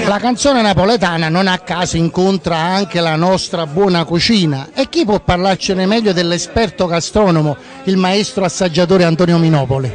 La canzone napoletana non a caso incontra anche la nostra buona cucina, e chi può parlarcene meglio dell'esperto gastronomo, il maestro assaggiatore Antonio Minopoli?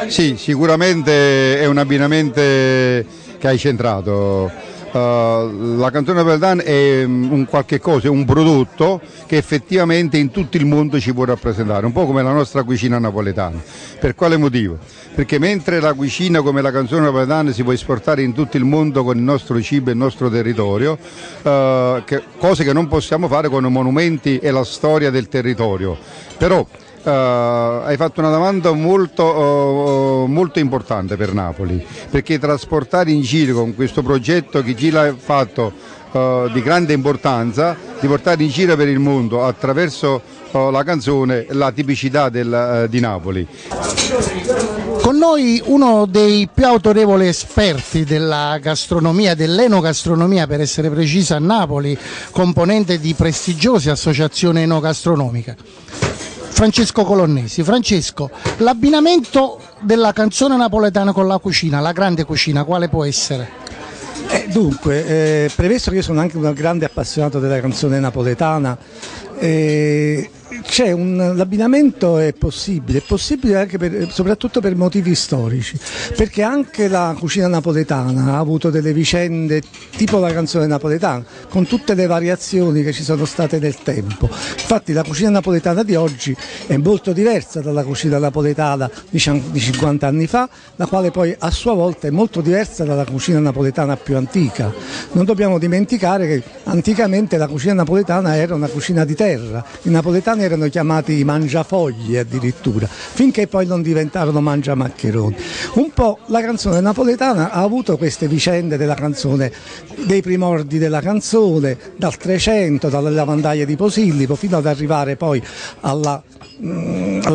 Sì, sicuramente è un abbinamento che hai centrato. La canzone napoletana è un qualche cosa, è un prodotto che effettivamente in tutto il mondo ci può rappresentare, un po' come la nostra cucina napoletana. Per quale motivo? Perché mentre la cucina come la canzone napoletana si può esportare in tutto il mondo con il nostro cibo e il nostro territorio, cose che non possiamo fare con i monumenti e la storia del territorio. Però hai fatto una domanda molto importante per Napoli, perché trasportare in giro con questo progetto che Gila ha fatto di grande importanza, di portare in giro per il mondo attraverso la canzone la tipicità di Napoli. Con noi uno dei più autorevoli esperti della gastronomia, dell'enogastronomia per essere precisa a Napoli, componente di prestigiose associazioni enogastronomiche, Francesco Colonnesi. Francesco, l'abbinamento della canzone napoletana con la cucina, la grande cucina, quale può essere? Premesso che io sono anche un grande appassionato della canzone napoletana, l'abbinamento è possibile anche soprattutto per motivi storici, perché anche la cucina napoletana ha avuto delle vicende tipo la canzone napoletana, con tutte le variazioni che ci sono state nel tempo. Infatti la cucina napoletana di oggi è molto diversa dalla cucina napoletana di 50 anni fa, la quale poi a sua volta è molto diversa dalla cucina napoletana più antica. Non dobbiamo dimenticare che anticamente la cucina napoletana era una cucina di terra, i napoletani erano chiamati mangiafoglie addirittura, finché poi non diventarono mangiamaccheroni. Un po' la canzone napoletana ha avuto queste vicende della canzone, dei primordi della canzone, dal 300, dalle lavandaie di Posillipo, fino ad arrivare poi alla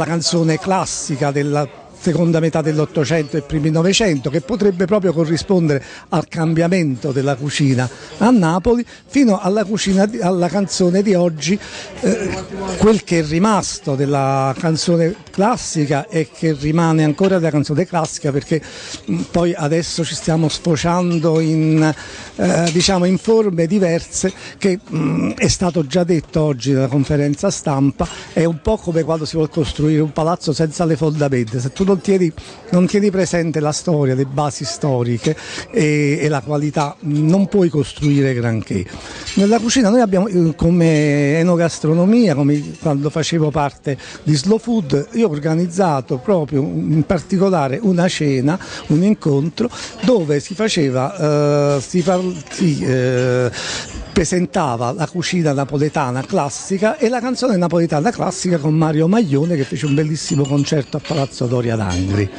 canzone classica della seconda metà dell'Ottocento e primi Novecento, che potrebbe proprio corrispondere al cambiamento della cucina a Napoli, fino alla canzone di oggi, quel che è rimasto della canzone classica e che rimane ancora della canzone classica, perché poi adesso ci stiamo sfociando in forme diverse, che è stato già detto oggi nella conferenza stampa. È un po' come quando si vuole costruire un palazzo senza le fondamenta: se tu non tieni presente la storia, le basi storiche e la qualità, non puoi costruire granché. Nella cucina noi abbiamo, come enogastronomia, come quando facevo parte di Slow Food, io ho organizzato proprio in particolare una cena, un incontro dove si presentava la cucina napoletana classica e la canzone napoletana classica con Mario Maglione, che fece un bellissimo concerto a Palazzo Doria d'Angri.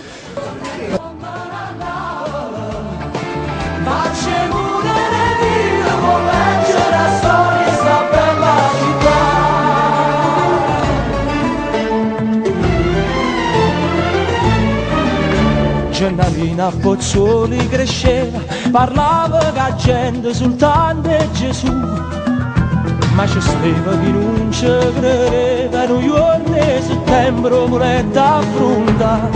Gennarina a Pozzuoli cresceva, parlava che la gente soltanto è Gesù, ma c'è stava chi non ci credeva, noi giorni di settembre volete affrontare,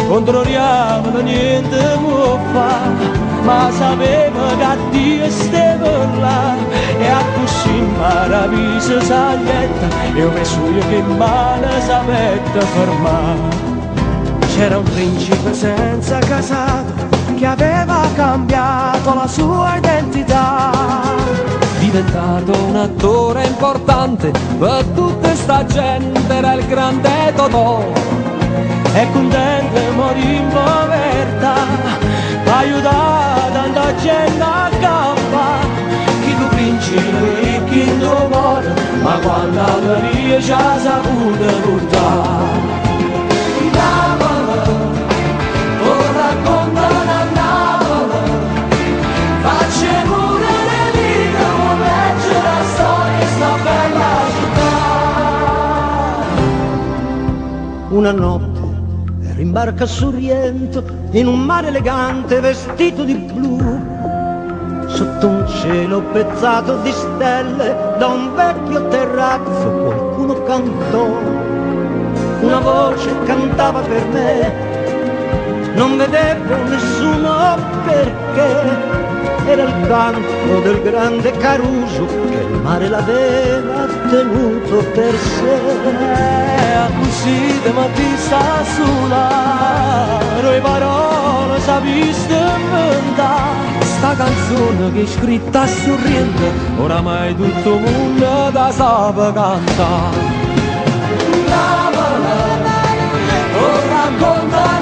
controlliamo niente può fare, ma sapeva che Dio stava là, e a così maravisa saglietta, e ho messo io che male sapete fermare. C'era un principe senza casato che aveva cambiato la sua identità, diventato un attore importante per tutta sta gente, era il grande Totò, e contento morì in povertà, aiutato tanta gente a campare, chi tu principe e chi tu muore, ma quando avvenire ci ha saputo portare. Una notte ero in barca a Sorrento, in un mare elegante vestito di blu, sotto un cielo pezzato di stelle, da un vecchio terrazzo qualcuno cantò, una voce cantava per me, non vedevo nessuno perché, era il canto del grande Caruso che il mare l'aveva tenuto per sé. Così de mattina sta sola, le parole sapiste inventare. Sta canzone che è scritta sorridente, oramai tutto il mondo la sa cantare. La racconta